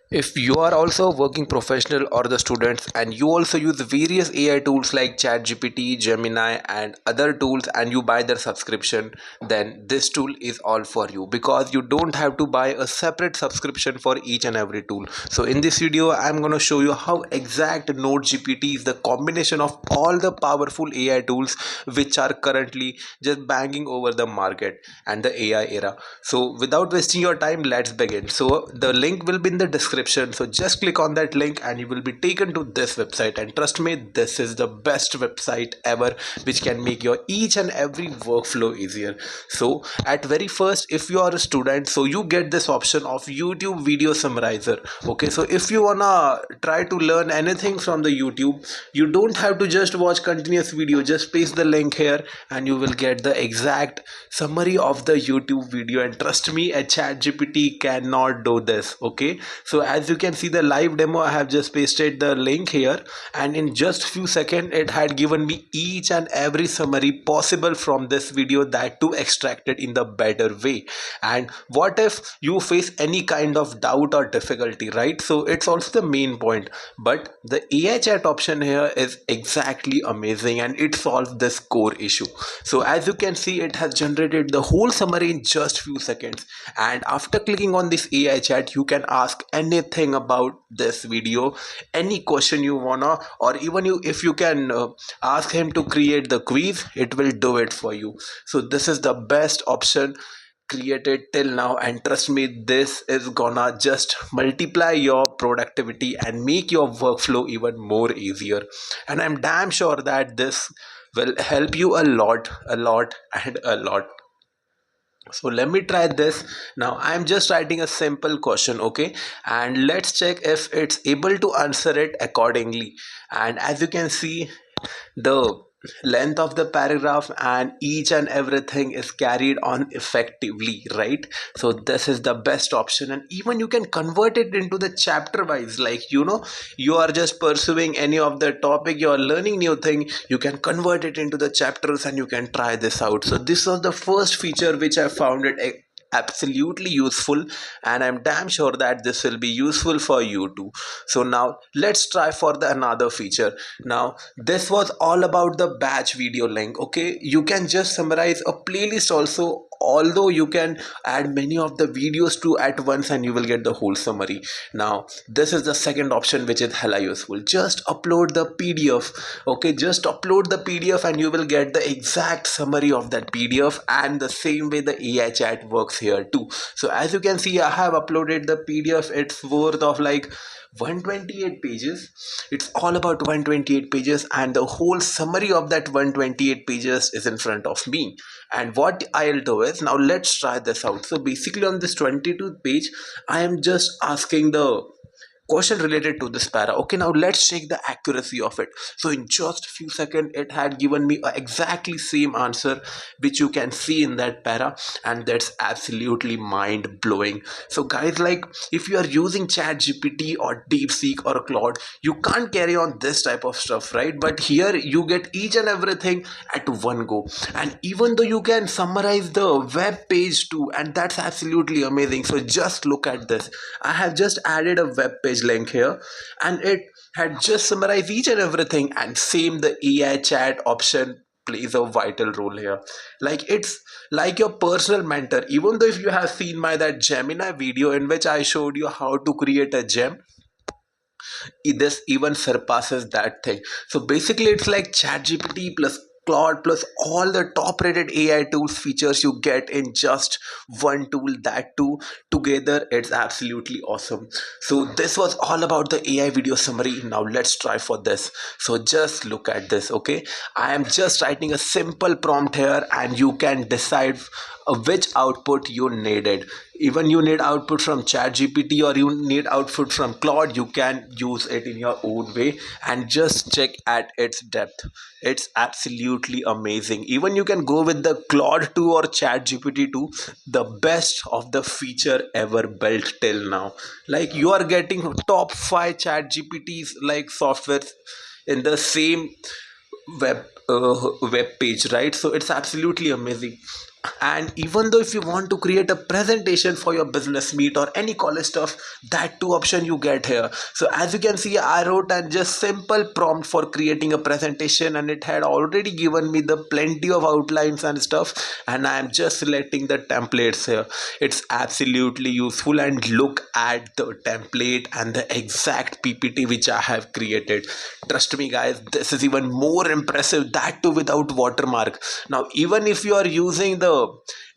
If you are also a working professional or the students and you also use various AI tools like ChatGPT, Gemini and other tools and you buy their subscription, then this tool is all for you because you don't have to buy a separate subscription for each and every tool. So in this video, I'm going to show you how exact NoteGPT is the combination of all the powerful AI tools which are currently just banging over the market and the AI era. So without wasting your time, let's begin. So the link will be in the description, so just click on that link and you will be taken to this website, and trust me, this is the best website ever which can make your each and every workflow easier. So at very first, if you are a student, so you get this option of YouTube video summarizer. Okay, so if you wanna try to learn anything from the YouTube, you don't have to just watch continuous video, just paste the link here and you will get the exact summary of the YouTube video. And trust me, a chat gpt cannot do this. Okay, so as you can see the live demo, I have just pasted the link here, and in just few seconds it had given me each and every summary possible from this video, that too extracted in the better way. And what if you face any kind of doubt or difficulty, right? So it's also the main point, but the AI chat option here is exactly amazing and it solves this core issue. So as you can see, it has generated the whole summary in just few seconds, and after clicking on this AI chat, you can ask anything about this video, any question you wanna, or even you if you can ask him to create the quiz, it will do it for you. So this is the best option created till now, and trust me, this is gonna just multiply your productivity and make your workflow even more easier. And I'm damn sure that this will help you a lot and a lot. So let me try this. Now I'm just writing a simple question, okay, and let's check if it's able to answer it accordingly. And as you can see, the length of the paragraph and each and everything is carried on effectively, right? So this is the best option, and even you can convert it into the chapter wise, like you are just pursuing any of the topic, you are learning new thing, you can convert it into the chapters and you can try this out. So this was the first feature which I found it absolutely useful, and I'm damn sure that this will be useful for you too. So now let's try for the another feature. Now this was all about the batch video link. Okay, you can just summarize a playlist also, although you can add many of the videos to at once and you will get the whole summary. Now this is the second option which is hella useful. Just upload the PDF. Okay, just upload the PDF and you will get the exact summary of that PDF, and the same way the AI chat works here too. So as you can see, I have uploaded the PDF. It's worth of like 128 pages. It's all about 128 pages, and the whole summary of that 128 pages is in front of me. And what I'll do is, now let's try this out. So basically on this 22nd page, I am just asking the question related to this para. Okay, now let's check the accuracy of it. So in just few seconds, it had given me a exactly same answer which you can see in that para, and that's absolutely mind blowing. So guys, like if you are using chat gpt or DeepSeek or Claude, you can't carry on this type of stuff, right? But here you get each and everything at one go, and even though you can summarize the web page too, and that's absolutely amazing. So just look at this. I have just added a web page link here, and it had just summarized each and everything, and same the AI chat option plays a vital role here. Like it's like your personal mentor. Even though if you have seen my that Gemini video in which I showed you how to create a gem, this even surpasses that thing. So basically it's like ChatGPT plus Claude plus all the top rated AI tools features you get in just one tool, that too together. It's absolutely awesome. So this was all about the AI video summary. Now let's try for this. So just look at this. Okay, I am just writing a simple prompt here, and you can decide which output you needed. Even you need output from ChatGPT or you need output from Claude, you can use it in your own way and just check at its depth. It's absolutely amazing. Even you can go with the Claude 2 or ChatGPT 2, the best of the feature ever built till now. Like you are getting top 5 ChatGPTs like softwares in the same web web page, right? So it's absolutely amazing. And even though if you want to create a presentation for your business meet or any college stuff, that two option you get here. So as you can see, I wrote a just simple prompt for creating a presentation, and it had already given me the plenty of outlines and stuff, and I am just selecting the templates here. It's absolutely useful, and look at the template and the exact PPT which I have created. Trust me guys, this is even more impressive, that too without watermark. Now even if you are using the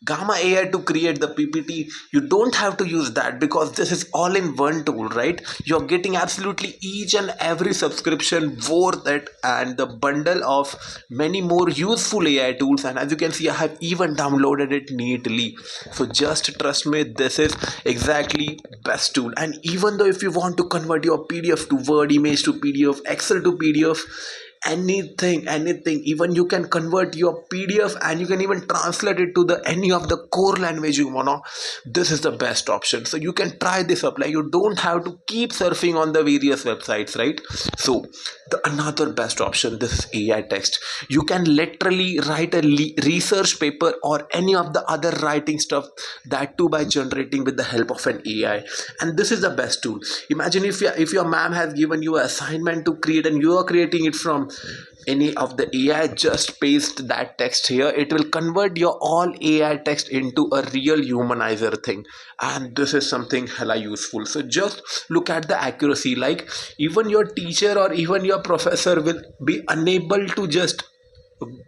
Gamma AI to create the PPT, you don't have to use that, because this is all in one tool, right? You're getting absolutely each and every subscription worth it, and the bundle of many more useful AI tools. And as you can see, I have even downloaded it neatly. So just trust me, this is exactly best tool. And even though if you want to convert your PDF to Word, image to PDF, Excel to PDF, anything, even you can convert your PDF, and you can even translate it to the any of the core language you wanna. This is the best option. So you can try this up, like you don't have to keep surfing on the various websites, right? So the another best option, this is AI text. You can literally write a research paper or any of the other writing stuff, that too by generating with the help of an AI. And this is the best tool. Imagine if your ma'am has given you an assignment to create, and you are creating it from any of the AI, just paste that text here. It will convert your all AI text into a real humanizer thing. And this is something hella useful. So just look at the accuracy. Like even your teacher or even your professor will be unable to just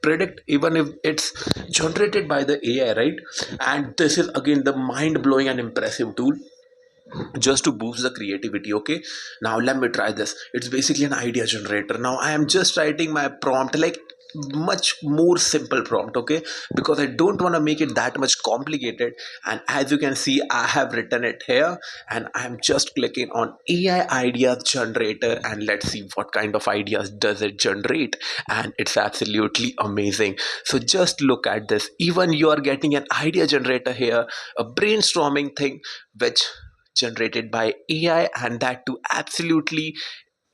predict, even if it's generated by the AI, right? And this is again the mind blowing and impressive tool just to boost the creativity. Okay, now let me try this. It's basically an idea generator. Now I am just writing my prompt, like much more simple prompt, okay, because I don't want to make it that much complicated. And as you can see, I have written it here, and I'm just clicking on AI idea generator, and let's see what kind of ideas does it generate. And it's absolutely amazing. So just look at this. Even you are getting an idea generator here, a brainstorming thing which generated by AI, and that too absolutely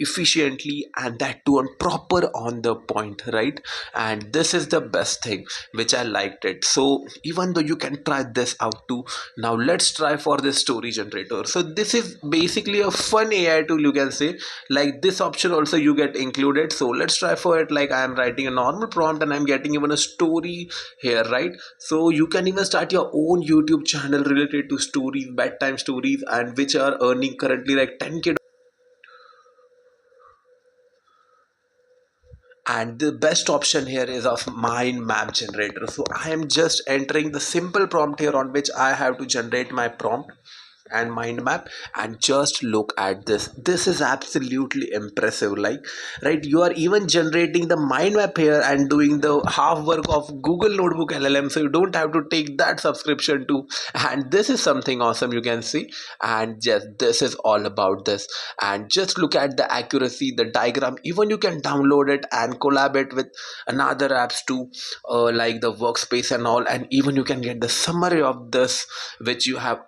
efficiently, and that too on proper on the point, right? And this is the best thing which I liked it. So even though you can try this out too. Now let's try for the story generator. So this is basically a fun AI tool, you can say. Like this option also you get included. So let's try for it. Like I am writing a normal prompt, and I'm getting even a story here, right? So you can even start your own YouTube channel related to stories, bedtime stories, and which are earning currently like 10K. And the best option here is of mind map generator. So I am just entering the simple prompt here on which I have to generate my prompt and mind map. And just look at this is absolutely impressive. Like, right, you are even generating the mind map here and doing the half work of Google Notebook LLM, so you don't have to take that subscription too. And this is something awesome, you can see. And yes, this is all about this. And just look at the accuracy, the diagram. Even you can download it and collaborate with another apps too, like the workspace and all. And even you can get the summary of this which you have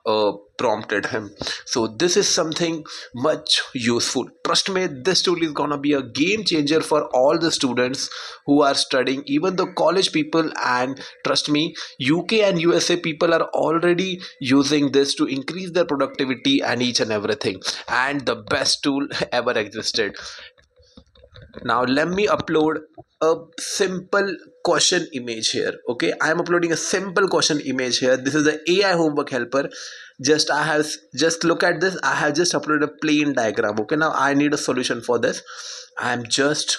prompted him. So this is something much useful. Trust me, this tool is gonna be a game changer for all the students who are studying, even the college people. And trust me, UK and USA people are already using this to increase their productivity and each and everything. And the best tool ever existed. Now let me upload a simple question image here. Okay, I am uploading a simple question image here. This is the AI homework helper. Just I have just look at this. I have just uploaded a plain diagram. Okay, now I need a solution for this. I am just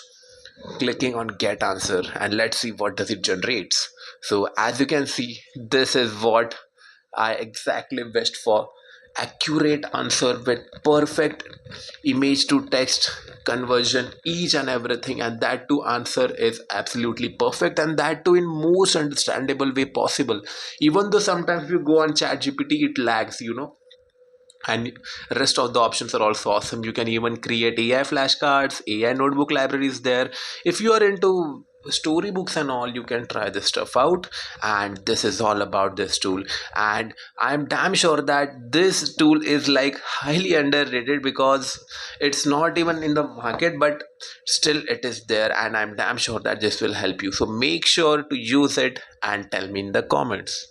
clicking on get answer, and let's see what does it generates. So as you can see, this is what I exactly wished for. Accurate answer with perfect image to text conversion, each and everything. And that too answer is absolutely perfect, and that too in most understandable way possible. Even though sometimes you go on chat GPT, it lags, and rest of the options are also awesome. You can even create AI flashcards, AI notebook libraries there. If you are into storybooks and all, you can try this stuff out. And this is all about this tool. And I'm damn sure that this tool is like highly underrated, because it's not even in the market, but still it is there, and I'm damn sure that this will help you. So make sure to use it and tell me in the comments.